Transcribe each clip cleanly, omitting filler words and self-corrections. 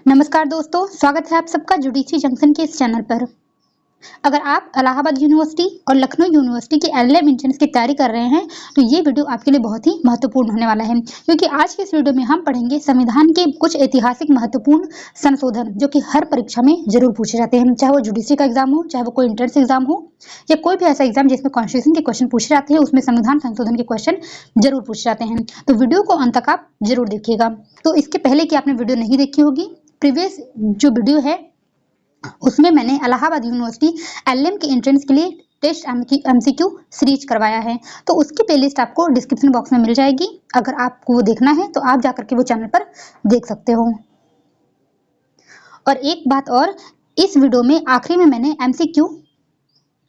नमस्कार दोस्तों, स्वागत है आप सबका जुडिशरी जंक्शन के इस चैनल पर। अगर आप इलाहाबाद यूनिवर्सिटी और लखनऊ यूनिवर्सिटी की एलएलएम एंट्रेंस की तैयारी कर रहे हैं तो ये वीडियो आपके लिए बहुत ही महत्वपूर्ण होने वाला है, क्योंकि आज के इस वीडियो में हम पढ़ेंगे संविधान के कुछ ऐतिहासिक महत्वपूर्ण संशोधन जो कि हर परीक्षा में जरूर पूछे जाते हैं, चाहे वो जुडिशरी का एग्जाम हो, चाहे वो कोई एंट्रेंस एग्जाम हो या कोई भी ऐसा एग्जाम जिसमें कॉन्स्टिट्यूशन के क्वेश्चन पूछे जाते हैं, उसमें संविधान संशोधन के क्वेश्चन जरूर पूछे जाते हैं। तो वीडियो को अंत तक आप जरूर देखिएगा। तो इसके पहले कि आपने वीडियो नहीं देखी होगी, प्रीवियस जो वीडियो है उसमें मैंने इलाहाबाद यूनिवर्सिटी एलएलएम के एंट्रेंस के लिए टेस्ट एमसीक्यू सीरीज करवाया है, तो उसकी प्लेलिस्ट आपको डिस्क्रिप्शन बॉक्स में मिल जाएगी। अगर आपको वो देखना है तो आप जाकर के वो चैनल पर देख सकते हो। और एक बात और, इस वीडियो में आखिरी में मैंने एमसीक्यू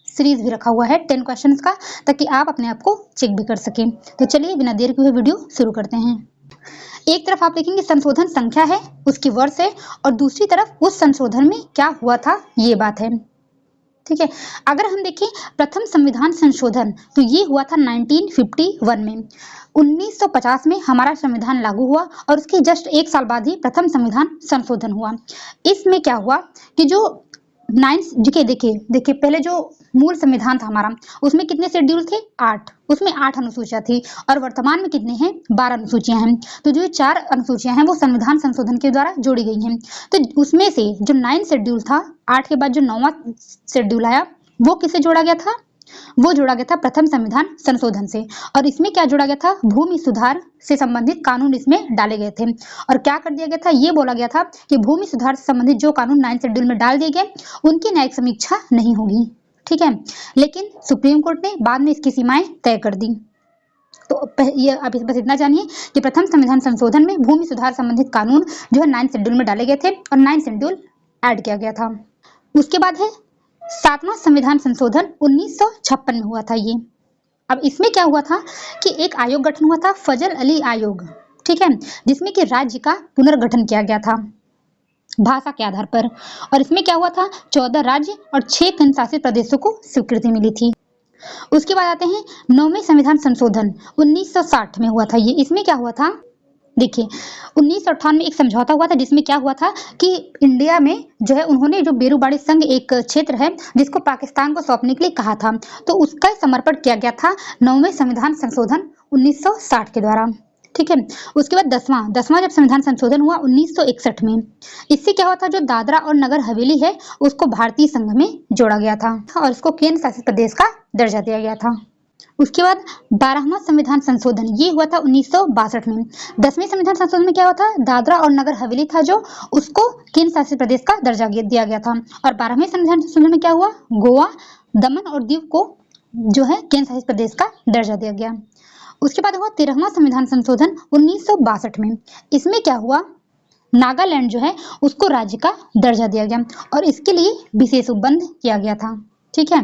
सीरीज भी रखा हुआ है 10 क्वेश्चंस का, ताकि आप अपने आप को चेक भी कर सकें। तो चलिए बिना देर के हुए वीडियो शुरू करते हैं। एक तरफ आप देखेंगे संशोधन संख्या है, उसकी वर्ष है, और दूसरी तरफ उस संशोधन में क्या हुआ था ये बात है। ठीक है, अगर हम देखें प्रथम संविधान संशोधन तो ये हुआ था 1951 में। 1950 में हमारा संविधान लागू हुआ और उसके जस्ट एक साल बाद ही प्रथम संविधान संशोधन हुआ। इसमें क्या हुआ कि जो 9 देखिए पहले जो मूल संविधान था हमारा, उसमें कितने शेड्यूल थे? 8। उसमें 8 अनुसूचियां थी और वर्तमान में कितने हैं? 12 अनुसूचियां हैं। तो जो 4 अनुसूचियां हैं वो संविधान संशोधन के द्वारा जोड़ी गई हैं। तो उसमें से जो 9 शेड्यूल था, 8 के बाद जो 9वां शेड्यूल आया वो किससे जोड़ा गया था? वो जोड़ा गया था प्रथम संविधान संशोधन से। और इसमें क्या जोड़ा गया था? भूमि सुधार से संबंधित कानून इसमें डाले गए थे। और क्या कर दिया गया था? ये बोला गया था कि भूमि सुधार से संबंधित जो कानून 9 शेड्यूल में डाल दिए गए उनकी न्यायिक समीक्षा नहीं होगी। ठीक है, लेकिन सुप्रीम कोर्ट ने बाद में इसकी सीमाएं तय कर दी। तो ये अब बस इतना जानिए कि प्रथम संविधान संशोधन में भूमि सुधार संबंधित कानून जो है 9 शेड्यूल में डाले गए थे और 9 शेड्यूल ऐड किया गया था। उसके बाद है 7वां संविधान संशोधन 1956 में हुआ था ये। अब इसमें क्या हुआ था कि एक आयोग गठन हुआ था, फजल अली आयोग। ठीक है, जिसमें कि राज्य का पुनर्गठन किया गया था भाषा के आधार पर। और इसमें क्या हुआ था? 14 राज्य और 6 केंद्र शासित प्रदेशों को स्वीकृति मिली थी। उसके बाद आते हैं 9वें संविधान संशोधन 1960 में हुआ था ये। इसमें क्या हुआ था? देखिए 1958 में एक समझौता हुआ था, जिसमें क्या हुआ था कि इंडिया में जो है उन्होंने जो बेरूबाड़ी संघ एक क्षेत्र है जिसको पाकिस्तान को सौंपने के लिए कहा था, तो उसका समर्पण किया गया था 9वें संविधान संशोधन 1960 के द्वारा। ठीक है, उसके बाद 10वां जब संविधान संशोधन हुआ 1961 में। इससे क्या हुआ था? जो दादरा और नगर हवेली है उसको भारतीय संघ में जोड़ा गया था और उसको केंद्र शासित प्रदेश का दर्जा दिया गया था। उसके बाद 12वां संविधान संशोधन ये हुआ था 1962 में। 10वें संविधान संशोधन में क्या हुआ था? दादरा और नगर हवेली था जो उसको केंद्र शासित प्रदेश का दर्जा दिया गया था। और 12वें संविधान संशोधन में क्या हुआ? गोवा, दमन और दीव को जो है केंद्र शासित प्रदेश का दर्जा दिया गया। उसके बाद हुआ 13वां संविधान संशोधन 1962 में। इसमें क्या हुआ? नागालैंड जो है उसको राज्य का दर्जा दिया गया और इसके लिए विशेष उपबंध किया गया था। ठीक है,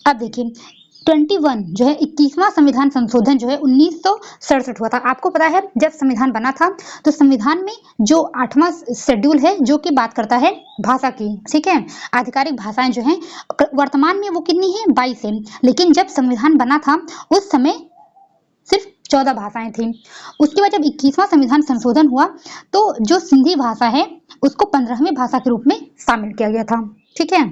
अब देखिए 21 जो है 21वां संविधान संशोधन जो है 1967 हुआ था। आपको पता है जब संविधान बना था तो संविधान में जो 8वां शेड्यूल है जो कि बात करता है भाषा की। ठीक है, आधिकारिक भाषाएं जो हैं वर्तमान में वो कितनी है? 22 है, लेकिन जब संविधान बना था उस समय सिर्फ 14 भाषाएं थी। उसके बाद जब 21वां संविधान संशोधन हुआ तो जो सिंधी भाषा है उसको 15वीं भाषा के रूप में शामिल किया गया था। ठीक है,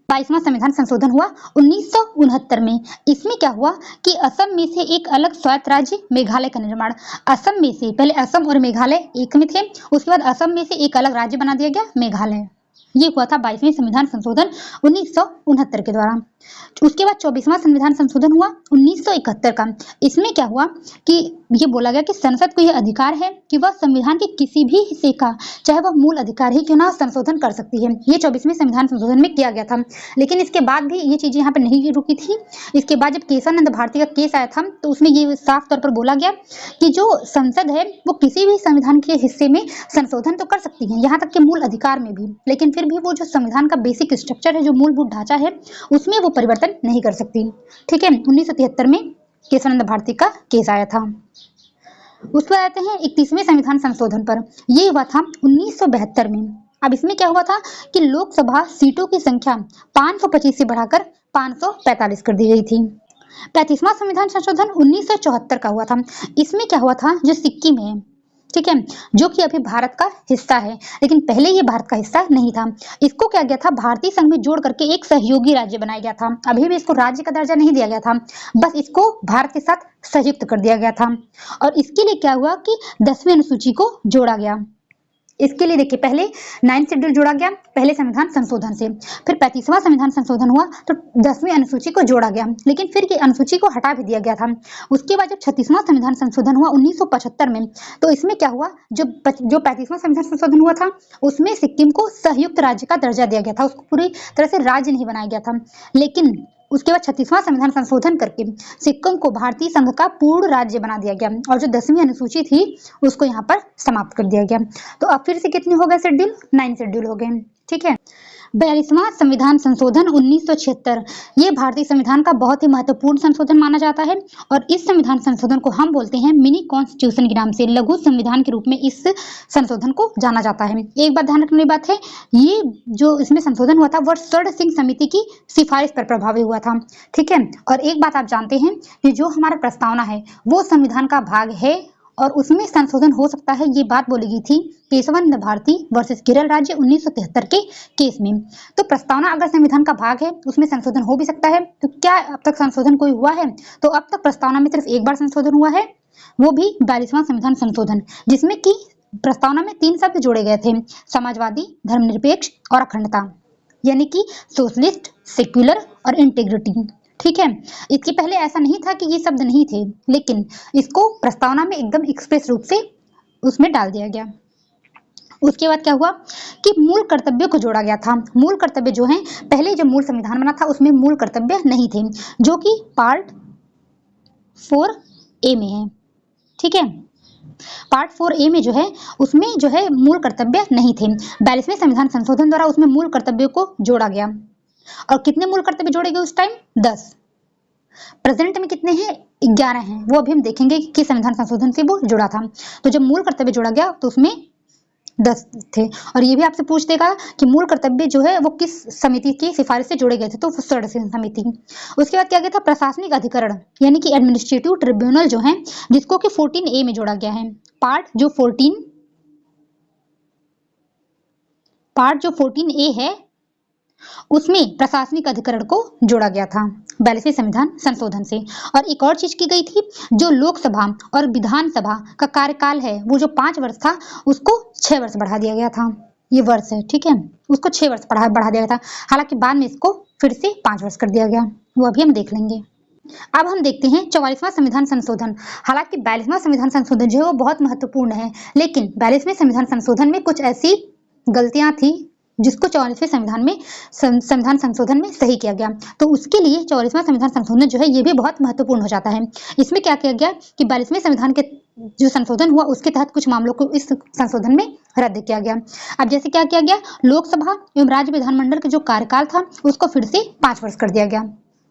22वां संविधान संशोधन हुआ 1969 में। इसमें क्या हुआ कि असम में से एक अलग स्वायत्त राज्य मेघालय का निर्माण। असम में से पहले असम और मेघालय एक में थे, उसके बाद असम में से एक अलग राज्य बना दिया गया मेघालय। ये हुआ था 22वें संविधान संशोधन 1969 के द्वारा। उसके बाद 24वां संविधान संशोधन हुआ 1971 का। इसमें क्या हुआ कि ये बोला गया कि संसद को यह अधिकार है कि वह संविधान के किसी भी हिस्से का, चाहे वह मूल अधिकार ही क्यों ना, संशोधन कर सकती है। ये 24वें संविधान संशोधन में किया गया था, लेकिन इसके बाद भी ये चीजें यहाँ पे नहीं रुकी थी। इसके बाद जब केशवानंद भारती का केस आया था तो उसमें ये साफ तौर पर बोला गया कि जो संसद है वो किसी भी संविधान के हिस्से में संशोधन तो कर सकती है, यहाँ तक कि मूल अधिकार में भी, लेकिन फिर भी वो जो संविधान का बेसिक स्ट्रक्चर है, जो मूलभूत ढांचा है, उसमें वो परिवर्तन नहीं कर सकती। ठीक है, 1973 में केशवानंद भारती का केस आया था। उस पर आते हैं 31वें संविधान संशोधन पर। ये हुआ था 1972 में। अब इसमें क्या हुआ था कि लोकसभा सीटों की संख्या 525 से बढ़ाकर 545 कर दी गई थी। 35वां संविधान संशोधन 1974 का हुआ था। इसमें क्या हुआ था? जो सिक्किम है, ठीक है, जो कि अभी भारत का हिस्सा है, लेकिन पहले ये भारत का हिस्सा नहीं था। इसको क्या गया था, भारतीय संघ में जोड़ करके एक सहयोगी राज्य बनाया गया था। अभी भी इसको राज्य का दर्जा नहीं दिया गया था, बस इसको भारत के साथ संयुक्त कर दिया गया था। और इसके लिए क्या हुआ कि 10वीं अनुसूची को जोड़ा गया। इसके लिए देखिए, पहले 9th शेड्यूल जोड़ा गया पहले संविधान संशोधन से, फिर 35वां संविधान संशोधन हुआ तो 10वीं अनुसूची को जोड़ा गया, लेकिन फिर ये अनुसूची को हटा भी दिया गया था। उसके बाद जब 36वां संविधान संशोधन हुआ 1975 में, तो इसमें क्या हुआ, जो 35वां संविधान संशोधन हुआ था उसमें सिक्किम को संयुक्त राज्य का दर्जा दिया गया था, उसको पूरी तरह से राज्य नहीं बनाया गया था। लेकिन उसके बाद 36वां संविधान संशोधन करके सिक्किम को भारतीय संघ का पूर्ण राज्य बना दिया गया और जो 10वीं अनुसूची थी उसको यहाँ पर समाप्त कर दिया गया। तो अब फिर से कितने हो गए शेड्यूल, 9 शेड्यूल हो गए। ठीक है, 42वां संविधान संशोधन 1976, ये भारतीय संविधान का बहुत ही महत्वपूर्ण संशोधन माना जाता है और इस संविधान संशोधन को हम बोलते हैं मिनी कॉन्स्टिट्यूशन के नाम से, लघु संविधान के रूप में इस संशोधन को जाना जाता है। एक बात ध्यान रखने की बात है, ये जो इसमें संशोधन हुआ था वह स्वर्ण सिंह समिति की सिफारिश पर प्रभावी हुआ था। ठीक है, और एक बात आप जानते हैं कि जो हमारा प्रस्तावना है वो संविधान का भाग है और उसमें संशोधन हो सकता है, ये बात बोली गई थी केशवानंद भारती वर्सेस केरल राज्य 1973 के केस में। तो प्रस्तावना अगर संविधान का भाग है उसमें संशोधन हो भी सकता है। तो क्या अब तक संशोधन कोई हुआ है, तो अब तक प्रस्तावना में सिर्फ एक बार संशोधन हुआ है, वो भी 42वां संविधान संशोधन, जिसमें कि प्रस्तावना में 3 शब्द जोड़े गए थे, समाजवादी, धर्मनिरपेक्ष और अखंडता, यानी कि सोशलिस्ट, सेक्युलर और इंटीग्रिटी। ठीक है, इसके पहले ऐसा नहीं था कि ये शब्द नहीं थे, लेकिन इसको प्रस्तावना में एकदम एक्सप्रेस रूप से उसमें डाल दिया गया। उसके बाद क्या हुआ कि मूल कर्तव्यों को जोड़ा गया था। मूल कर्तव्य जो हैं, पहले जब मूल संविधान बना था उसमें मूल कर्तव्य नहीं थे, जो कि पार्ट 4A में है। ठीक है, पार्ट 4A में जो है उसमें जो है मूल कर्तव्य नहीं थे। 42वें संविधान संशोधन द्वारा उसमें मूल कर्तव्यों को जोड़ा गया। और कितने मूल कर्तव्य जोड़े गए उस टाइम, 10। प्रेजेंट में कितने हैं, 11 हैं, वो अभी हम देखेंगे कि किस संविधान संशोधन से वो जुड़ा था। तो जब मूल कर्तव्य जोड़ा गया तो उसमें 10 थे। और ये भी आपसे पूछ देगा कि मूल कर्तव्य जो है वो किस समिति की सिफारिश से जोड़े गए थे, तो स्वर्ण सिंह समिति। उसके बाद क्या गया था, प्रशासनिक अधिकरण यानी कि एडमिनिस्ट्रेटिव ट्रिब्यूनल जो है, जिसको कि 14A में जोड़ा गया है। पार्ट जो 14A है उसमें प्रशासनिक अधिकरण को जोड़ा गया था 42वें संविधान संशोधन से। और एक और चीज की गई थी, जो लोकसभा और विधानसभा का कार्यकाल है वो जो 5 वर्ष था उसको 6 वर्ष बढ़ा दिया गया था। ये वर्ष है, ठीक है, उसको 6 वर्ष बढ़ा दिया गया था। हालांकि बाद में इसको फिर से 5 वर्ष कर दिया गया, वो अभी हम देख लेंगे। अब हम देखते हैं 44वां संविधान संशोधन। हालांकि 42वां संविधान संशोधन जो है वो बहुत महत्वपूर्ण है, लेकिन 42वें संविधान संशोधन में कुछ ऐसी गलतियां थी जिसको 44वें संविधान संशोधन में सही किया गया। तो उसके लिए 44वां संविधान संशोधन जो है ये भी बहुत महत्वपूर्ण हो जाता है। इसमें क्या किया गया कि 42वें संविधान के जो संशोधन हुआ उसके तहत कुछ मामलों को इस संशोधन में रद्द किया गया। अब जैसे क्या किया गया, लोकसभा एवं राज्य विधानमंडल का जो कार्यकाल था उसको फिर से 5 वर्ष कर दिया गया।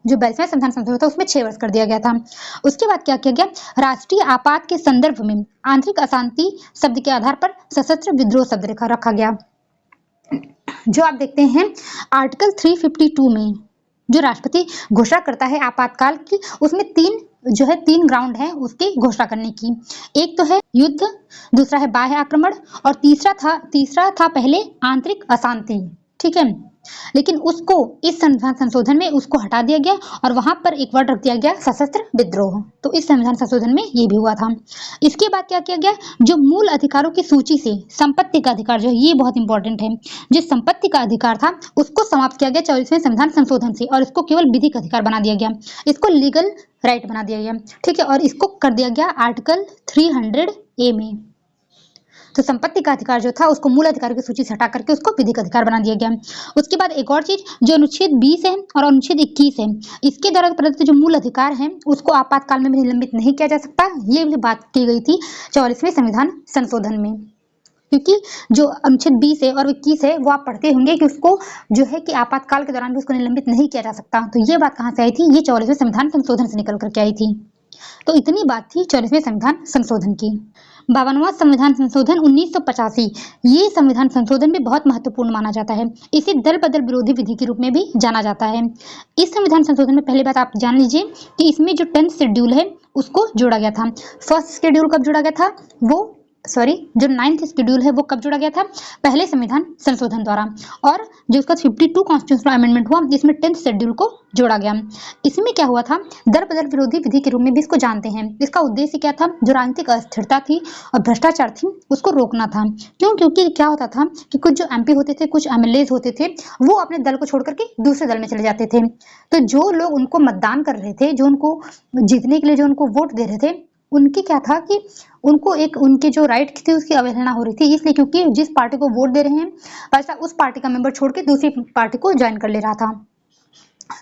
जो 42वां संविधान संशोधन था उसमें 6 वर्ष कर दिया गया था। उसके बाद क्या किया गया, राष्ट्रीय आपात के संदर्भ में आंतरिक अशांति शब्द के आधार पर सशस्त्र विद्रोह शब्द रखा गया। जो आप देखते हैं आर्टिकल 352 में जो राष्ट्रपति घोषणा करता है आपातकाल की, उसमें 3 ग्राउंड है उसकी घोषणा करने की। एक तो है युद्ध, दूसरा है बाह्य आक्रमण और तीसरा था पहले आंतरिक अशांति। ठीक है, लेकिन उसको इस संविधान संशोधन में उसको हटा दिया गया और वहां पर एक वर्ड रख दिया गया सशस्त्र विद्रोह। तो इस संविधान संशोधन में ये भी हुआ था। इसके बाद क्या किया गया, जो मूल अधिकारों की सूची से संपत्ति का अधिकार जो है ये बहुत इंपॉर्टेंट है, जो संपत्ति का अधिकार था उसको समाप्त किया गया 44वें संविधान संशोधन से और इसको केवल विधिक अधिकार बना दिया गया, इसको लीगल राइट बना दिया गया। ठीक है, और इसको कर दिया गया आर्टिकल 300A में। तो संपत्ति का अधिकार जो था उसको मूल अधिकार की सूची से हटा करके उसको विधिक अधिकार बना दिया गया। उसके बाद एक और चीज, जो अनुच्छेद 20 है और अनुच्छेद 21 है, इसके द्वारा प्रदत्त जो मूल अधिकार है उसको आपातकाल में भी निलंबित नहीं किया जा सकता। ये भी बात की गई थी 44वें संविधान संशोधन में, क्योंकि जो अनुच्छेद 20 है और 21 है वो आप पढ़ते होंगे कि उसको जो है कि आपातकाल के दौरान भी उसको निलंबित नहीं किया जा सकता। तो ये बात कहाँ से आई थी, ये 44वें संविधान संशोधन से निकल करके आई थी। तो इतनी बात थी 44वें संविधान संशोधन की। 52वां संविधान संशोधन 1985, ये संविधान संशोधन भी बहुत महत्वपूर्ण माना जाता है। इसे दल बदल विरोधी विधि के रूप में भी जाना जाता है। इस संविधान संशोधन में पहली बात आप जान लीजिए कि इसमें जो 10th शेड्यूल है उसको जोड़ा गया था। फर्स्ट शेड्यूल कब जोड़ा गया था, वो जो 9th शेड्यूल है वो कब जोड़ा गया था? पहले संविधान संशोधन द्वारा। और जो उसका 52 कॉन्स्टिट्यूशनल अमेंडमेंट हुआ जिसमें 10th शेड्यूल को जोड़ा गया। इसमें क्या हुआ था? दर बदल विरोधी विधि के रूप में भी इसको जानते हैं। इसका उद्देश्य क्या था? जो राजनीतिक अस्थिरता थी और भ्रष्टाचार थी उसको रोकना था। क्यों? क्योंकि क्या होता था कि कुछ जो MP होते थे, कुछ MLAs होते थे, वो अपने दल को छोड़ करके दूसरे दल में चले जाते थे। तो जो लोग उनको मतदान कर रहे थे, जो उनको जीतने के लिए जो उनको वोट दे रहे थे, उनकी क्या था कि उनको एक उनके जो राइट थी उसकी अवहेलना हो रही थी, इसलिए क्योंकि जिस पार्टी को वोट दे रहे हैं वैसा उस पार्टी का मेंबर छोड़ के दूसरी पार्टी को ज्वाइन कर ले रहा था।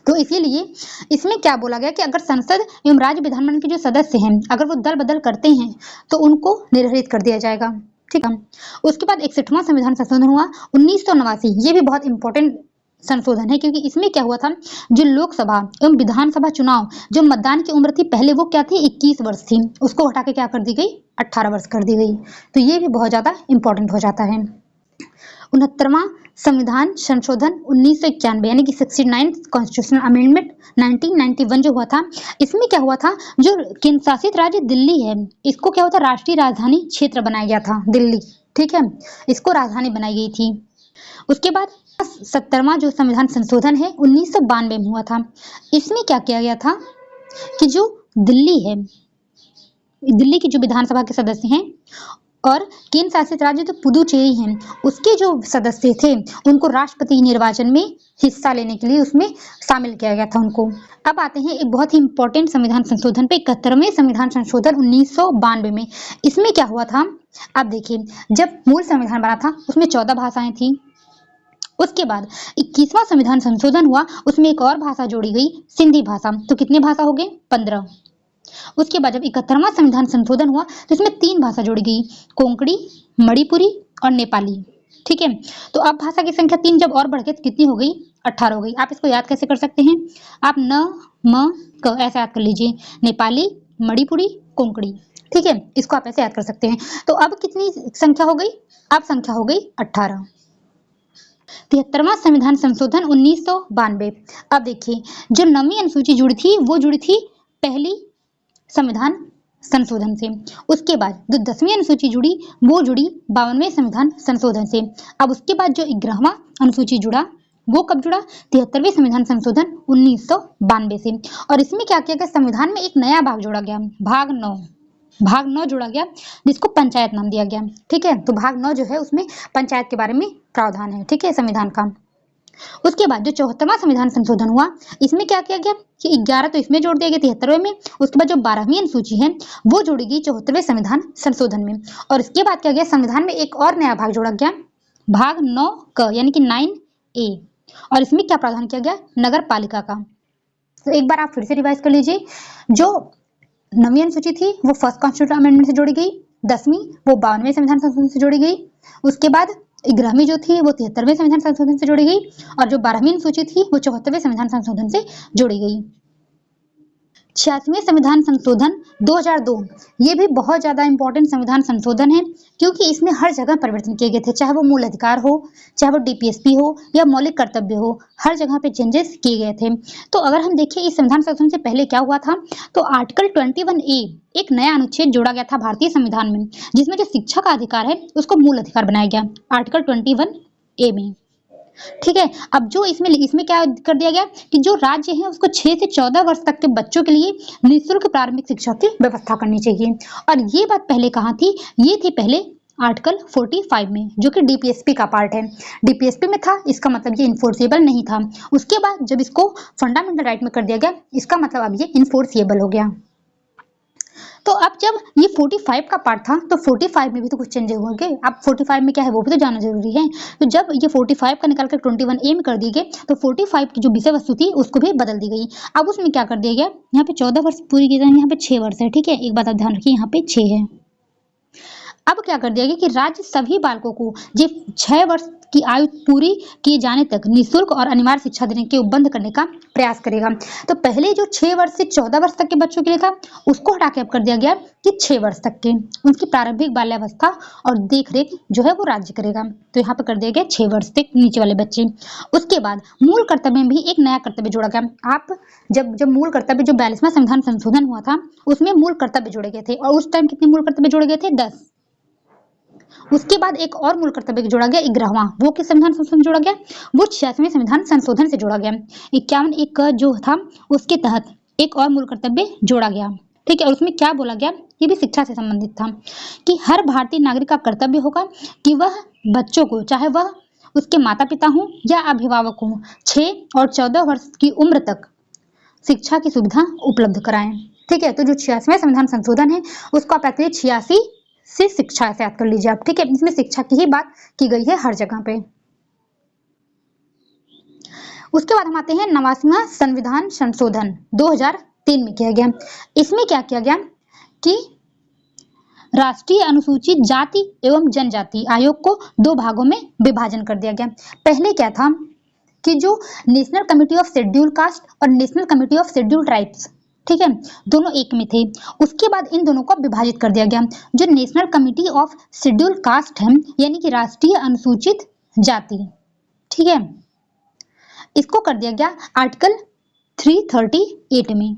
तो इसीलिए इसमें क्या बोला गया कि अगर संसद एवं राज्य विधानमंडल के जो सदस्य हैं अगर वो दल बदल करते हैं तो उनको निर्हरित कर दिया जाएगा। ठीक है। उसके बाद 61वां संविधान संशोधन हुआ 1989। ये भी बहुत इंपॉर्टेंट संशोधन है क्योंकि इसमें क्या हुआ था, जो लोकसभा एवं विधानसभा चुनाव जो मतदान की उम्र थी पहले वो क्या थी 21 वर्ष थी, उसको हटा के क्या कर दी गई 18 वर्ष कर दी गई। तो ये भी बहुत ज्यादा इंपॉर्टेंट हो जाता है। 69वां संविधान संशोधन 1991 यानी कि 69th कॉन्स्टिट्यूशनल अमेंडमेंट 1991 जो हुआ था, इसमें क्या हुआ था, जो केंद्र शासित राज्य दिल्ली है इसको क्या हुआ था, राष्ट्रीय राजधानी क्षेत्र बनाया गया था दिल्ली। ठीक है, इसको राजधानी बनाई गई थी। उसके बाद 70वां जो संविधान संशोधन है 1992 में हुआ था। इसमें क्या किया गया था कि जो दिल्ली है, दिल्ली की जो विधानसभा के सदस्य हैं और केंद्र शासित राज्य जो पुदुचेरी हैं उसके जो सदस्य थे उनको राष्ट्रपति निर्वाचन में हिस्सा लेने के लिए उसमें शामिल किया गया था उनको। अब आते हैं एक बहुत ही इंपॉर्टेंट संविधान संशोधन पे, 71वें संविधान संशोधन 1992 में। इसमें क्या हुआ था, आप देखिए, जब मूल संविधान बना था उसमें 14 भाषाएं थी। उसके बाद 21वां संविधान संशोधन हुआ, उसमें एक और भाषा जोड़ी गई, सिंधी भाषा। तो कितने भाषा हो गए? 15। उसके बाद जब 71वां संविधान संशोधन हुआ तो इसमें 3 भाषा जोड़ी गई, कोंकणी, मणिपुरी और नेपाली। ठीक है, तो अब भाषा की संख्या 3 जब और बढ़ गई तो कितनी हो गई? 18 हो गई। आप इसको याद कैसे कर सकते हैं? आप न म क ऐसे याद कर लीजिए, नेपाली, मणिपुरी, कोंकणी। ठीक है, इसको आप ऐसे याद कर सकते हैं। तो अब कितनी संख्या हो गई? अब संख्या हो गई 18। 73वां संविधान संशोधन 1992। अब देखिए, जो 9वीं अनुसूची जुड़ी थी वो जुड़ी थी पहली संविधान संशोधन से। उसके बाद जो 10वीं अनुसूची जुड़ी वो जुड़ी 52वें संविधान संशोधन से। अब उसके बाद जो 11वां अनुसूची जुड़ा वो कब जुड़ा? 73वें संविधान संशोधन 1992 से। और इसमें क्या किया गया, संविधान में एक नया भाग जोड़ा गया, भाग 9 जोड़ा गया जिसको पंचायत नाम दिया गया। ठीक है, तो भाग 9 जो है उसमें पंचायत के बारे में प्रावधान है। ठीक है, संविधान का। उसके बाद जो 74वां संविधान संशोधन हुआ, इसमें क्या किया गया कि 11 तो इसमें जोड़ दिया गया 73वें में। उसके बाद जो 12वीं अनुसूची है वो जोड़ी गई 74वें संविधान संशोधन में। और इसके बाद क्या गया, संविधान में एक और नया भाग जोड़ा गया, भाग 9 क यानी कि 9A। और इसमें क्या प्रावधान किया गया? नगर पालिका का। तो एक बार आप फिर से रिवाइज कर लीजिए, जो 9वीं अनुसूची थी वो फर्स्ट कॉन्स्टिट्यूशनल अमेंडमेंट से जोड़ी गई, 10वीं वो 52वें संविधान संशोधन से जोड़ी गई, उसके बाद 11वीं जो थी वो 73वें संविधान संशोधन से जोड़ी गई, और जो 12वीं अनुसूची थी वो 74वें संविधान संशोधन से जोड़ी गई। 86वें संविधान संशोधन 2002, ये भी बहुत ज्यादा इंपॉर्टेंट संविधान संशोधन है क्योंकि इसमें हर जगह परिवर्तन किए गए थे, चाहे वो मूल अधिकार हो, चाहे वो DPSP हो या मौलिक कर्तव्य हो, हर जगह पे चेंजेस किए गए थे। तो अगर हम देखें इस संविधान संशोधन से पहले क्या हुआ था, तो आर्टिकल 21A एक नया अनुच्छेद जोड़ा गया था भारतीय संविधान में, जिसमें जो शिक्षा का अधिकार है उसको मूल अधिकार बनाया गया आर्टिकल 21A में। ठीक है, अब जो इसमें क्या कर दिया गया कि जो राज्य है उसको 6 से 14 वर्ष तक के बच्चों के लिए निःशुल्क प्रारंभिक शिक्षा की व्यवस्था करनी चाहिए। और ये बात पहले कहाँ थी? ये थी पहले आर्टिकल 45 में, जो कि DPSP का पार्ट है। DPSP में था, इसका मतलब ये इन्फोर्सेबल नहीं था। उसके बाद जब इसको फंडामेंटल राइट में कर दिया गया, इसका मतलब अब ये इन्फोर्सेबल हो गया। तो अब जब ये 45 का पार्ट था तो 45 में भी तो कुछ चेंजेस होंगे। अब 45 में क्या है वो भी तो जानना जरूरी है। तो जब ये 45 का निकाल कर 21A में कर दिए गए तो 45 की जो विषय वस्तु थी उसको भी बदल दी गई। अब उसमें क्या कर दिया गया, यहाँ पे 14 वर्ष पूरी की जाए, यहाँ पे 6 वर्ष है। ठीक है, एक बात आप ध्यान रखिए, यहाँ पे 6 है। अब क्या कर दिया गया कि राज्य सभी बालकों को जो 6 वर्ष की आयु पूरी किए जाने तक निःशुल्क और अनिवार्य शिक्षा देने के उपबंध करने का प्रयास करेगा। तो पहले जो 6 वर्ष से 14 वर्ष तक के बच्चों के लिए था उसको हटा के अब कर दिया गया कि 6 वर्ष तक के उनकी प्रारंभिक बाल्यावस्था और देखरेख जो है वो राज्य करेगा। तो यहाँ पे कर दिया गया 6 वर्ष तक नीचे वाले बच्चे। उसके बाद मूल कर्तव्य में भी एक नया कर्तव्य जोड़ा गया। आप जब मूल कर्तव्य जो 42वां संविधान संशोधन हुआ था उसमें मूल कर्तव्य जोड़े गए थे, और उस टाइम कितने मूल कर्तव्य जोड़े गए थे? 10। उसके बाद एक और मूल कर्तव्य जोड़ा गया 11वां, वो किस संविधान संशोधन जोड़ा गया, वो 86वें संविधान संशोधन से जोड़ा गया। 51 एक जो था उसके तहत एक और मूल कर्तव्य जोड़ा गया। ठीक है, और उसमें क्या बोला गया, ये भी शिक्षा से संबंधित था कि हर भारतीय नागरिक का कर्तव्य होगा कि वह बच्चों को, चाहे वह उसके माता पिता हों या अभिभावक हों, 6 और 14 वर्ष की उम्र तक शिक्षा की सुविधा उपलब्ध कराएं। ठीक है, तो जो 86वां संविधान संशोधन है उसको आप 86 से शिक्षा ऐसे याद कर लीजिए आप। ठीक है, इसमें शिक्षा की ही बात की गई है हर जगह पे। उसके बाद हम आते हैं 89वां संविधान संशोधन 2003 में किया गया। इसमें क्या किया गया कि राष्ट्रीय अनुसूचित जाति एवं जनजाति आयोग को 2 भागों में विभाजन कर दिया गया। पहले क्या था कि जो national committee of schedule caste और national committee of schedule tribes, ठीक है, दोनों एक में थे। उसके बाद इन दोनों को विभाजित कर दिया गया। जो national committee of schedule cast है यानी कि राष्ट्रीय अनुसूचित जाति, ठीक है, इसको कर दिया गया आर्टिकल 338 में।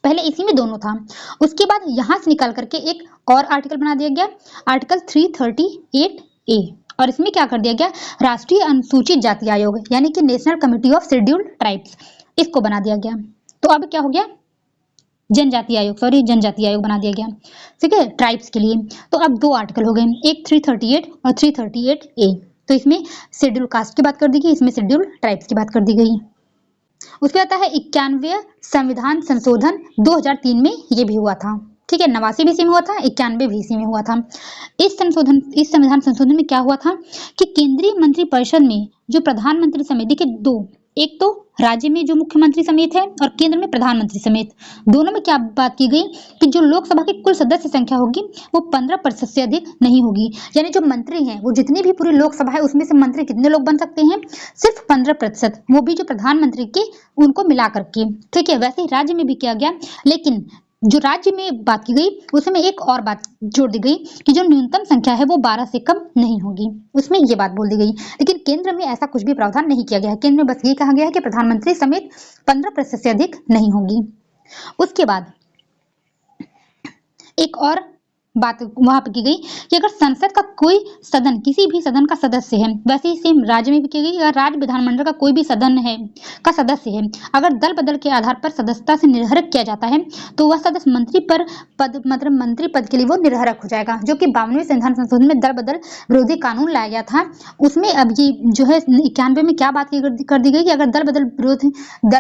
पहले इसी में दोनों था, उसके बाद यहां से निकाल करके एक और आर्टिकल बना दिया गया आर्टिकल 338A, और इसमें क्या कर दिया गया, राष्ट्रीय अनुसूचित जाति आयोग यानी कि national committee of scheduled tribes, इसको बना दिया गया। तो अब क्या हो गया, जनजाति आयोग बना दिया गया। ठीक है, ट्राइब्स के लिए। तो अब 2 आर्टिकल हो गए, एक 338 और 338A। तो इसमें शेड्यूल कास्ट की बात कर दी गई, इसमें शेड्यूल ट्राइब्स की बात कर दी गई। उसके बाद है 91वें संविधान संशोधन 2003 में, ये भी हुआ था। ठीक है, 89 भी इसी में हुआ था, 91 भी इसी में हुआ था। इस संविधान संशोधन में क्या हुआ था कि केंद्रीय मंत्रिपरिषद में जो प्रधानमंत्री समेत के 2, एक तो राज्य में जो मुख्यमंत्री समेत है और केंद्र में प्रधानमंत्री समेत, दोनों में क्या बात की गई कि जो लोकसभा की कुल सदस्य संख्या होगी वो 15% से अधिक नहीं होगी। यानी जो मंत्री हैं वो जितनी भी पूरी लोकसभा है उसमें से मंत्री कितने लोग बन सकते हैं, सिर्फ 15%, वो भी जो प्रधानमंत्री के उनको मिला करके। ठीक है, वैसे ही राज्य में भी किया गया, लेकिन जो राज्य में बात की गई उसमें एक और बात जोड़ दी गई कि जो न्यूनतम संख्या है वो 12 से कम नहीं होगी, उसमें ये बात बोल दी गई। लेकिन केंद्र में ऐसा कुछ भी प्रावधान नहीं किया गया है, केंद्र में बस ये कहा गया है कि प्रधानमंत्री समेत 15% से अधिक नहीं होगी। उसके बाद एक और बात वहां पर की गई कि अगर संसद का कोई सदन किसी भी सदन का सदस्य है, वैसे ही सेम राज्य में भी की गई, अगर राज्य विधानमंडल का कोई भी सदन है का सदस्य है, अगर दल बदल के आधार पर सदस्यता से निर्हरक किया जाता है तो वह सदस्य मंत्री पद के लिए वो निर्हरक हो जाएगा। जो कि 52वें संविधान संशोधन में दल बदल विरोधी कानून लाया गया था, उसमें अब ये जो है 91 में क्या बात कर दी गई कि अगर दल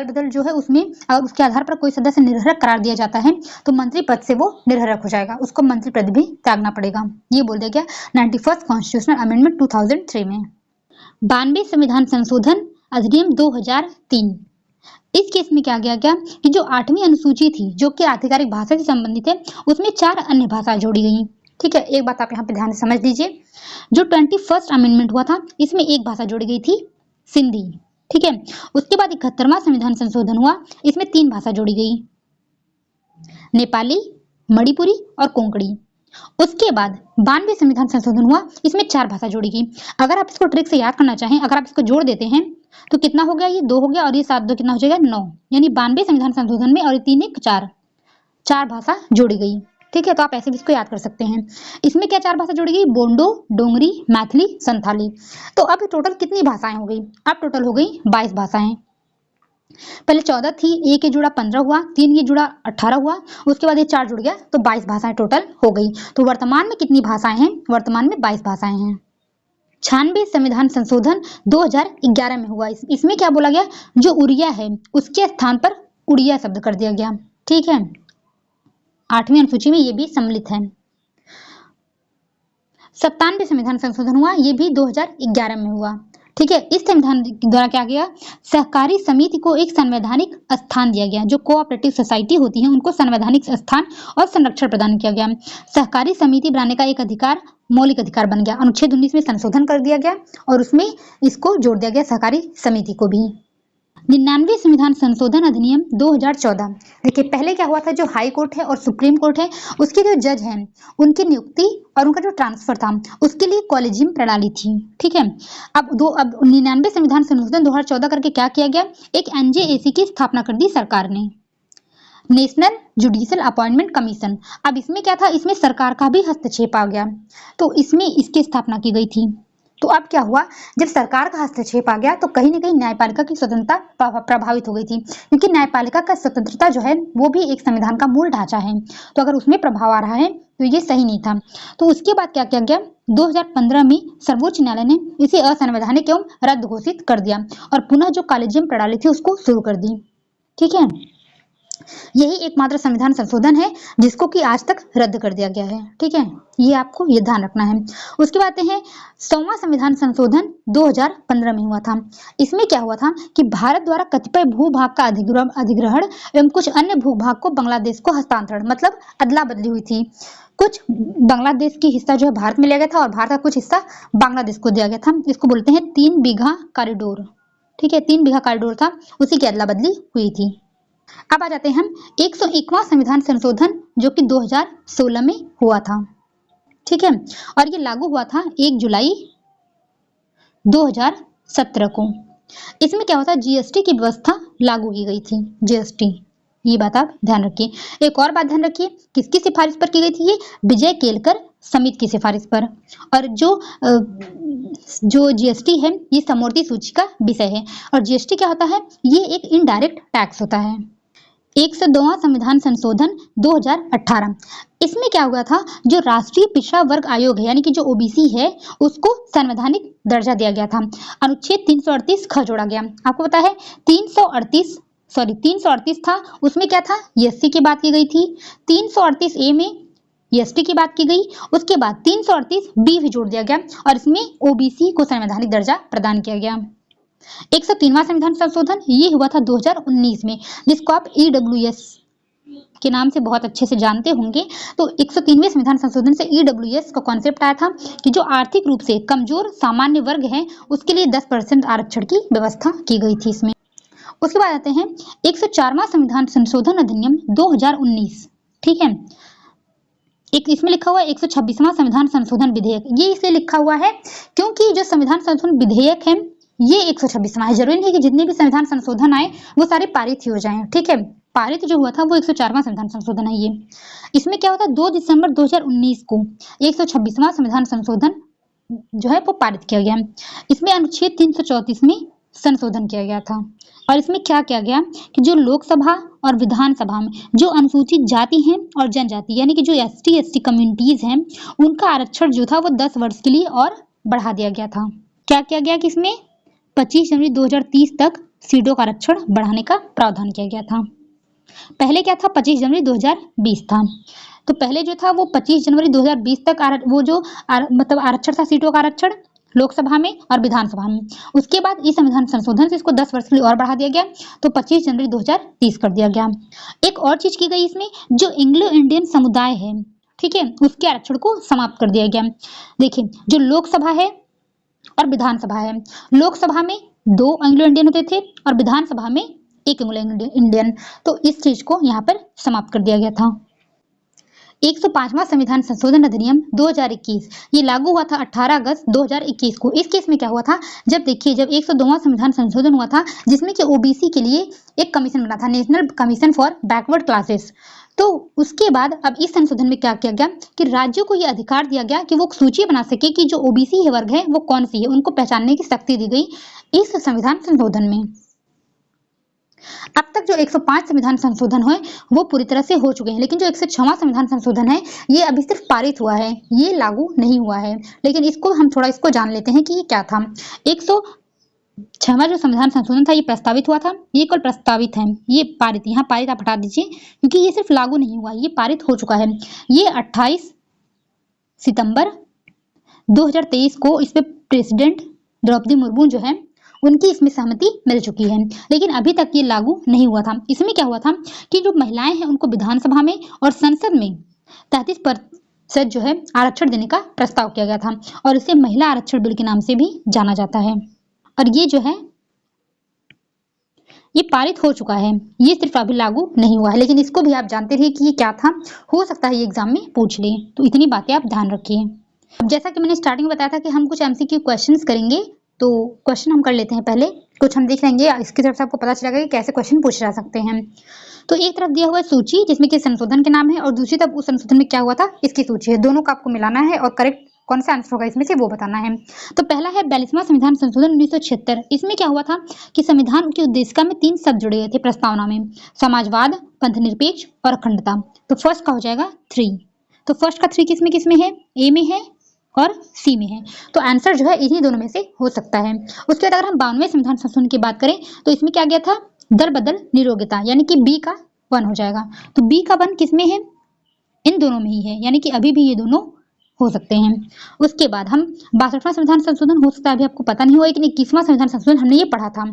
बदल जो है उसमें अगर उसके आधार पर कोई सदस्य निर्हरक करार दिया जाता है तो मंत्री पद से वो निर्हरक हो जाएगा, उसको मंत्री पद भी त्यागना पड़ेगा। ये बोल दिया गया 91st कॉन्स्टिट्यूशनल अमेंडमेंट 2003 में। 92 संविधान संशोधन अधिनियम 2003, इस केस में क्या किया गया कि जो 8वीं अनुसूची थी जो कि आधिकारिक भाषा से संबंधित है उसमें 4 अन्य भाषाएं जोड़ी गई। ठीक है, एक बात आप यहाँ पे ध्यान से समझ लीजिए, जो 21st अमेंडमेंट हुआ था इसमें एक भाषा जोड़ी गई थी, सिंधी। ठीक है, उसके बाद 71वां संविधान संशोधन हुआ, इसमें 3 भाषा जोड़ी गई, नेपाली, मणिपुरी और कोंकणी। उसके बाद 92 संविधान संशोधन हुआ, इसमें 4 भाषा जोड़ी गई। अगर आप इसको ट्रिक से याद करना चाहें, अगर आप इसको जोड़ देते हैं तो कितना हो गया, ये 2 हो गया और ये 7 2 कितना हो जाएगा 9, यानी 92 संविधान संशोधन में और 3 1 4 भाषा जोड़ी गई। ठीक है, तो आप ऐसे भी इसको याद कर सकते हैं। इसमें क्या 4 भाषा जोड़ी गई, बोंडो, डोंगरी, मैथिली, संथाली। तो अब टोटल कितनी भाषाएं हो गई, अब टोटल हो गई 22 भाषाएं। पहले 14 थी, एक ये जुड़ा 15 हुआ, 3 ये जुड़ा 18 हुआ, उसके बाद ये 4 जुड़ गया तो 22 भाषाएं टोटल हो गई। तो वर्तमान में कितनी भाषाएं हैं, वर्तमान में 22 भाषाएं हैं। 96 संविधान संशोधन 2011 में हुआ, इसमें क्या बोला गया, जो उड़िया है उसके स्थान पर उड़िया शब्द कर दिया गया। ठीक है, 8वीं अनुसूची में ये भी सम्मिलित है। 97 संविधान संशोधन हुआ, ये भी 2011 में हुआ। ठीक है, इस संविधान द्वारा क्या किया, सहकारी समिति को एक संवैधानिक स्थान दिया गया, जो कोऑपरेटिव सोसाइटी होती है उनको संवैधानिक स्थान और संरक्षण प्रदान किया गया। सहकारी समिति बनाने का एक अधिकार मौलिक अधिकार बन गया। अनुच्छेद 19 में संशोधन कर दिया गया और उसमें इसको जोड़ दिया गया सहकारी समिति को भी। 99 संविधान संशोधन अधिनियम 2014, देखिए पहले क्या हुआ था, जो हाई कोर्ट है और सुप्रीम कोर्ट है उसके जो जज हैं उनकी नियुक्ति और उनका जो ट्रांसफर था उसके लिए कॉलेजियम प्रणाली थी। ठीक है, अब 99 संविधान संशोधन 2014 करके क्या किया गया, एक एनजेएसी की स्थापना कर दी सरकार ने। National judicial appointment commission. अब इसमें क्या था, इसमें सरकार का भी हस्तक्षेप आ गया, तो इसमें इसकी स्थापना की गई थी। तो अब क्या हुआ, जब सरकार का हस्तक्षेप आ गया तो कहीं ना कहीं न्यायपालिका की स्वतंत्रता प्रभावित हो गई थी, क्योंकि न्यायपालिका का स्वतंत्रता जो है वो भी एक संविधान का मूल ढांचा है, तो अगर उसमें प्रभाव आ रहा है तो ये सही नहीं था। तो उसके बाद क्या किया गया, 2015 में सर्वोच्च न्यायालय ने इसे असंवैधानिक एवं रद्द घोषित कर दिया और पुनः जो कॉलेजियम प्रणाली थी उसको शुरू कर दी। ठीक है, यही एकमात्र संविधान संशोधन है जिसको कि आज तक रद्द कर दिया गया है। ठीक है, ये आपको ये ध्यान रखना है। उसके बाद आते हैं 100वां संविधान संशोधन 2015 में हुआ था। इसमें क्या हुआ था कि भारत द्वारा कतिपय भूभाग का अधिग्रहण एवं कुछ अन्य भूभाग को बांग्लादेश को हस्तांतरण, मतलब अदला बदली हुई थी। कुछ बांग्लादेश की हिस्सा जो है भारत में लिया गया था और भारत का कुछ हिस्सा बांग्लादेश को दिया गया था। इसको बोलते हैं 3 बीघा कॉरिडोर। ठीक है, 3 बीघा कॉरिडोर था, उसी की अदला बदली हुई थी। अब आ जाते हैं हम 101वां संविधान संशोधन जो कि 2016 में हुआ था। ठीक है, और ये लागू हुआ था 1 जुलाई 2017 को। इसमें क्या होता है, जीएसटी की व्यवस्था लागू की गई थी। जीएसटी, ये बात आप ध्यान रखिए। एक और बात ध्यान रखिए, किसकी सिफारिश पर की गई थी, ये विजय केलकर समिति की सिफारिश पर। और जो जीएसटी है ये समवर्ती सूची का विषय है। और जीएसटी क्या होता है, ये एक इनडायरेक्ट टैक्स होता है। 102वां संविधान संशोधन 2018, इसमें क्या हुआ था, जो राष्ट्रीय पिछड़ा वर्ग आयोग है यानी कि जो ओबीसी है उसको संवैधानिक दर्जा दिया गया था। अनुच्छेद 338 ख जोड़ा गया। आपको पता है 338 था, उसमें क्या था, एससी की बात की गई थी। 338 ए में एसटी की बात की गई, उसके बाद 338 बी भी जोड़ दिया गया और इसमें ओबीसी को संवैधानिक दर्जा प्रदान किया गया। 103वां संविधान संशोधन ये हुआ था 2019 में, जिसको आप ईडब्ल्यूएस के नाम से बहुत अच्छे से जानते होंगे। तो 103वें संविधान संशोधन से ईडब्ल्यूएस का कॉन्सेप्ट आया था कि जो आर्थिक रूप से कमजोर सामान्य वर्ग है उसके लिए 10% आरक्षण की व्यवस्था की गई थी इसमें। उसके बाद आते हैं 104वां संविधान संशोधन अधिनियम 2019। ठीक है, एक इसमें लिखा हुआ है 126वां संविधान संशोधन विधेयक। ये इसलिए लिखा हुआ है क्योंकि जो संविधान संशोधन विधेयक है ये 126वां है। जरूरी नहीं कि जितने भी संविधान संशोधन आए वो सारे पारित ही हो जाएं। ठीक है, पारित जो हुआ था वो 104वां संविधान संशोधन है ये। इसमें क्या होता है, 2 दिसंबर 2019 को 126वां संविधान संशोधन जो है वो पारित किया गया। इसमें अनुच्छेद 334 में संशोधन किया गया था। और इसमें क्या किया गया कि जो लोकसभा और विधानसभा में जो अनुसूचित जाति हैं और जनजाति यानी कि जो एसटी कम्युनिटीज हैं उनका आरक्षण जो था वो 10 वर्ष के लिए और बढ़ा दिया गया था। क्या किया गया कि इसमें 25 जनवरी 2030 तक सीटों का आरक्षण बढ़ाने का प्रावधान किया गया था। पहले क्या था, 25 जनवरी 2020 था। तो पहले जो था वो 25 जनवरी 2020 तक वो जो मतलब आरक्षण था, सीटों का आरक्षण लोकसभा में और विधानसभा में। उसके बाद इस संविधान संशोधन से इसको 10 वर्ष के लिए और बढ़ा दिया गया, तो 25 जनवरी 2030 कर दिया गया। एक और चीज की गई इसमें, जो एंग्लो इंडियन समुदाय है, ठीक है, उसके आरक्षण को समाप्त कर दिया गया। देखिए, जो लोकसभा है और विधानसभा है, लोकसभा में 2 एंग्लो इंडियन होते थे और विधानसभा में 1 एंग्लो इंडियन, तो इस चीज को यहाँ पर समाप्त कर दिया गया था। 105वां संविधान संशोधन अधिनियम 2021 ये लागू हुआ था 18 अगस्त 2021 को। इस केस में क्या हुआ था, जब देखिए जब 102वां संविधान संशोधन हुआ था जिसमें कि ओबीसी के लिए एक कमीशन बना था, national commission for backward classes. तो उसके बाद अब इस संशोधन में क्या किया गया कि राज्यों को यह अधिकार दिया गया कि वो सूची बना सके कि जो ओबीसी वर्ग है वो कौन सी है, उनको पहचानने की शक्ति दी गई इस संविधान संशोधन में। अब तक जो 105 संविधान संशोधन हुए वो पूरी तरह से हो चुके हैं, लेकिन जो 106वां संविधान संशोधन है ये अभी सिर्फ पारित हुआ है, ये लागू नहीं हुआ है। लेकिन इसको हम थोड़ा इसको जान लेते हैं कि ये क्या था। 106वां जो संविधान संशोधन था ये प्रस्तावित हुआ था, ये केवल प्रस्तावित है, ये पारित, यहाँ पारित आप हटा दीजिए क्योंकि ये सिर्फ लागू नहीं हुआ, ये पारित हो चुका है। ये 28 सितंबर 2023 को इस पे प्रेसिडेंट द्रौपदी मुर्मू जो है उनकी इसमें सहमति मिल चुकी है, लेकिन अभी तक ये लागू नहीं हुआ था। इसमें क्या हुआ था कि जो महिलाएं हैं उनको विधानसभा में और संसद में 33% जो है आरक्षण देने का प्रस्ताव किया गया था और इसे महिला आरक्षण बिल के नाम से भी जाना जाता है। और ये जो है ये पारित हो चुका है, ये सिर्फ अभी लागू नहीं हुआ है, लेकिन इसको भी आप जानते रहिए कि ये क्या था, हो सकता है ये एग्जाम में पूछ ले, तो इतनी बातें आप ध्यान रखिए। अब जैसा कि मैंने स्टार्टिंग में बताया था कि हम कुछ एमसीक्यू क्वेश्चंस करेंगे, तो क्वेश्चन हम कर लेते हैं पहले। कुछ हम देख लेंगे, इसकी तरफ से आपको पता चलेगा कि कैसे क्वेश्चन पूछे जा सकते हैं। तो एक तरफ दिया हुआ है सूची जिसमें कि संशोधन के नाम है और दूसरी तरफ उस संशोधन में क्या हुआ था इसकी सूची है। दोनों को आपको मिलाना है और करेक्ट कौन सा आंसर होगा इसमें से वो बताना है। तो पहला है 42वां संविधान संशोधन 1976। इसमें क्या हुआ था कि संविधान की उद्देशिका में 3 शब्द जुड़े हुए थे प्रस्तावना में, समाजवाद, पंथनिरपेक्ष और अखंडता। तो फर्स्ट का हो जाएगा 3। तो फर्स्ट का 3 किसमें है, ए में है और सी में है। तो आंसर जो है इन्हीं दोनों में से हो सकता है। उसके बाद अगर हम 52वें संविधान संशोधन की बात करें तो इसमें क्या गया था, दल बदल निरोगिता, यानी कि बी का 1 हो जाएगा। तो बी का 1 किसमें है, इन दोनों में ही है, यानी कि अभी भी ये दोनों हो सकते हैं। उसके बाद हम 62वां संविधान संशोधन हो सकता है अभी आपको पता नहीं हुआ, लेकिन 21वां संविधान संशोधन हमने ये पढ़ा था।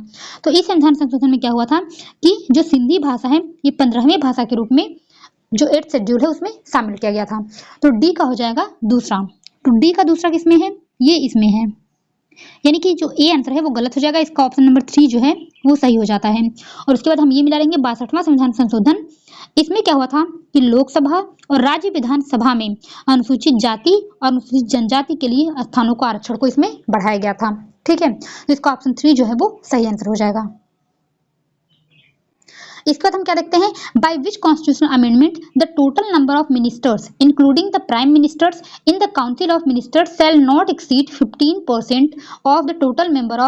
तो इस संविधान संशोधन में क्या हुआ था कि जो सिंधी भाषा है ये 15वीं भाषा के रूप में जो 8th शेड्यूल है उसमें शामिल किया गया था। तो डी का हो जाएगा दूसरा। तो डी का दूसरा किसमें है, ये इसमें है, यानी कि जो ए आंसर है वो गलत हो जाएगा, इसका ऑप्शन नंबर 3 जो है वो सही हो जाता है। और उसके बाद हम ये मिला लेंगे 62वां संविधान संशोधन। इसमें क्या हुआ था कि लोकसभा और राज्य विधानसभा में अनुसूचित जाति और अनुसूचित जनजाति के लिए स्थानों को आरक्षण को इसमें बढ़ाया गया था। ठीक है, तो इसका ऑप्शन 3 जो है वो सही आंसर हो जाएगा। इसके बाद हम क्या देखते हैं, by which constitutional amendment the total number of ministers including the prime ministers in the council of ministers shall not exceed 15% of the total number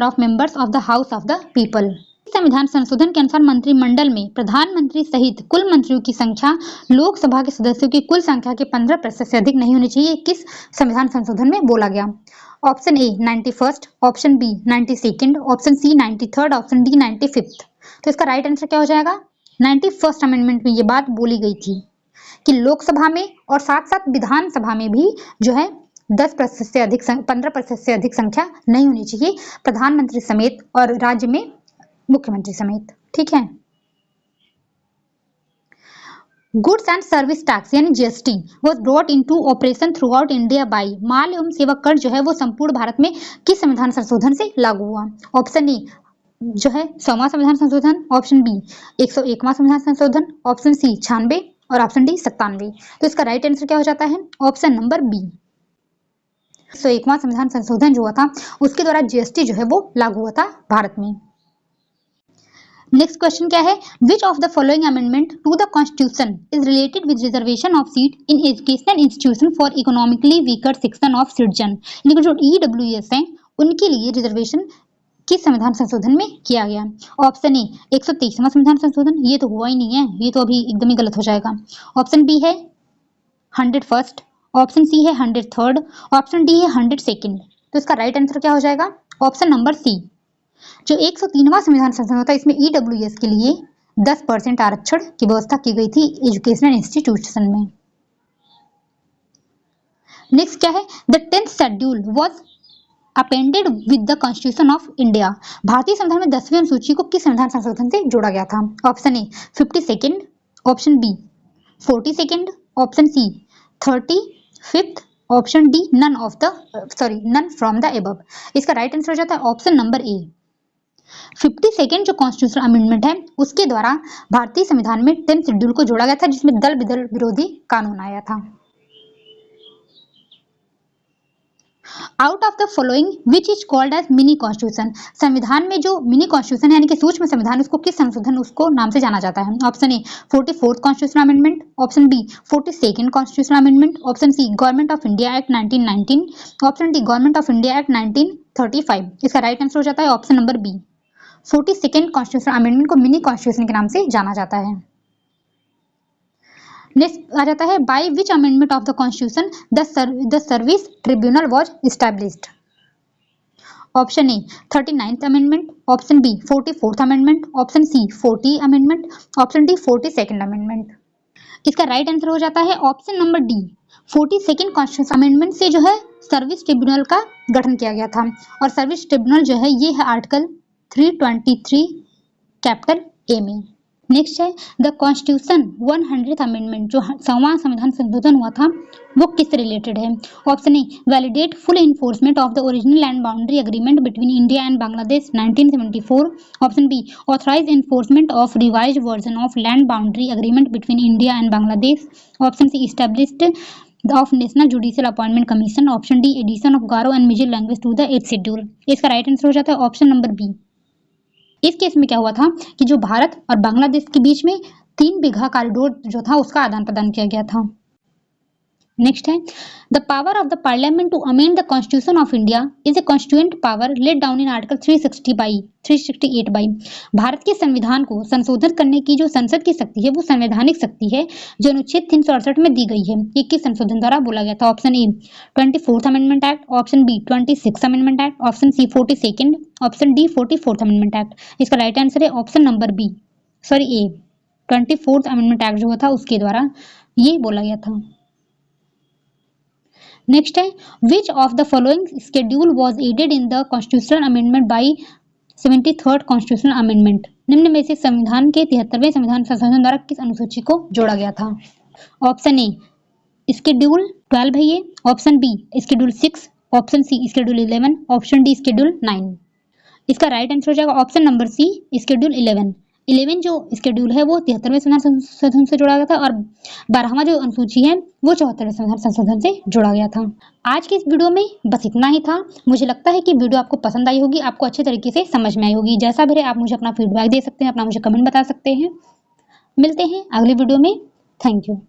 of members of the house of the people. संविधान संशोधन के अनुसार मंत्रिमंडल में प्रधानमंत्री सहित कुल मंत्रियों की संख्या लोकसभा के सदस्यों की कुल संख्या के 15% से अधिक नहीं होनी चाहिए। किस संविधान संशोधन में बोला गया? Option A 91st, option B 92nd, option C 93rd, option D 95th। तो इसका राइट आंसर क्या हो जाएगा? 91st अमेंडमेंट में ये बात बोली गई थी कि लोकसभा में और साथ साथ विधानसभा में भी जो है 10% से अधिक 15% से अधिक संख्या नहीं होनी चाहिए, प्रधानमंत्री समेत और राज्य में मुख्यमंत्री समेत। ठीक है। गुड्स एंड सर्विस टैक्स यानी GST was brought into operation throughout India by, माल एवं सेवा कर जो है वो संपूर्ण भारत में किस संविधान संशोधन से लागू हुआ? ऑप्शन ए जो है 100वां संविधान संशोधन, ऑप्शन बी 101वां संविधान संशोधन, ऑप्शन सी 96 और ऑप्शन डी 97। तो इसका राइट आंसर क्या हो जाता है? ऑप्शन नंबर बी 101वां संविधान संशोधन जो हुआ था उसके द्वारा जीएसटी जो है वो लागू हुआ था भारत में। नेक्स्ट क्वेश्चन क्या है, which of the following amendment to the constitution is related with reservation of seat in educational institution for economically weaker section of citizen, यानी कि जो ईडब्ल्यूएस हैं उनके लिए रिजर्वेशन किस संविधान संशोधन में किया गया? ऑप्शन ए 123वां संविधान संशोधन, ये तो हुआ ही नहीं है, ये तो अभी एकदम ही गलत हो जाएगा। ऑप्शन बी है 101st, ऑप्शन सी है 103rd, ऑप्शन डी है 102nd। तो इसका राइट आंसर क्या हो जाएगा? Option number C. जो 103वां संविधान संशोधन होता है इसमें ईडब्ल्यूएस के लिए 10% आरक्षण की व्यवस्था की गई थी एजुकेशनल इंस्टीट्यूशन में। नेक्स्ट क्या है, the 10th schedule was appended with the constitution of India, भारतीय संविधान में 10वीं अनुसूची को किस संविधान संशोधन से जोड़ा गया था? Option A 52nd, option B 42nd, option C 35th, option D none from the above. इसका राइट आंसर हो जाता है ऑप्शन नंबर ए 52nd जो कॉन्स्टिट्यूशनल अमेंडमेंट है उसके द्वारा भारतीय संविधान में 10th शेड्यूल को जोड़ा गया था जिसमें दल बदल विरोधी कानून आया था। Out of the following which is called as mini constitution, संविधान में जो मिनी कॉन्स्टिट्यूशन यानी कि सूक्ष्म संविधान उसको किस संशोधन उसको नाम से जाना जाता है? Option A 44th constitutional amendment, option B 42nd constitutional amendment, option C government of India act 1919, option D government of India act 1935। इसका राइट आंसर हो जाता है option number B 42nd constitutional amendment को मिनी कॉन्स्टिट्यूशन के नाम से जाना जाता है। नेक्स्ट आ जाता है, by which amendment of the constitution the service tribunal was established? Option A 39th amendment, option B 44th amendment, option C 40 amendment, option D 42nd amendment. इसका राइट आंसर हो जाता है option number D 42nd constitution amendment से जो है service tribunal का गठन किया गया था। और सर्विस ट्रिब्यूनल जो है ये है आर्टिकल 323 कैपिटल ए में। नेक्स्ट है द कॉन्स्टिट्यूशन 100th अमेंडमेंट जो 100वां संविधान संशोधन हुआ था वो किस रिलेटेड है? Option A validate full enforcement of the original land boundary agreement between India and Bangladesh 1974, option B authorise enforcement of revised version of land boundary agreement between India and Bangladesh, option C established of national judicial appointment commission. Option D addition of Garo and Mizo language to the 8th schedule. इसका right answer हो जाता है option number B. इस case में क्या हुआ था कि जो भारत और बांग्लादेश के बीच में 3 बीघा कॉरिडोर जो था उसका आदान प्रदान किया गया था। नेक्स्ट है the power of the parliament to amend the constitution of India is a constituent power laid down in article 368 by. Bharat के संविधान को संशोधित करने की जो संसद की शक्ति है वो संवैधानिक शक्ति है जो अनुच्छेद 368 में दी गई है। ये किस संशोधन द्वारा बोला गया था? Option A 24th amendment act, option B 26th amendment act, option C 42nd, option D 44th amendment act. इसका राइट आंसर है option number B, sorry A 24th amendment act जो था उसके द्वारा ये बोला गया था। नेक्स्ट है which of the following schedule was added in the constitutional amendment by 73rd constitutional amendment. निम्न में से संविधान के 73वें संविधान संशोधन द्वारा किस अनुसूची को जोड़ा गया था? ऑप्शन ए शेड्यूल 12 है ये, option B schedule 6, option C schedule 11, option D schedule 9। इसका राइट आंसर हो जाएगा ऑप्शन नंबर सी शेड्यूल 11। 11 जो शेड्यूल है वो 73वें संविधान संशोधन से जोड़ा गया था और 12वां जो अनुसूची है वो 74वें संविधान संशोधन से जोड़ा गया था। आज की इस वीडियो में बस इतना ही था। मुझे लगता है कि वीडियो आपको पसंद आई होगी, आपको अच्छे तरीके से समझ में आई होगी। जैसा भी रहे आप मुझे अपना फीडबैक दे सकते हैं, अपना मुझे कमेंट बता सकते हैं। मिलते हैं अगले वीडियो में। Thank you.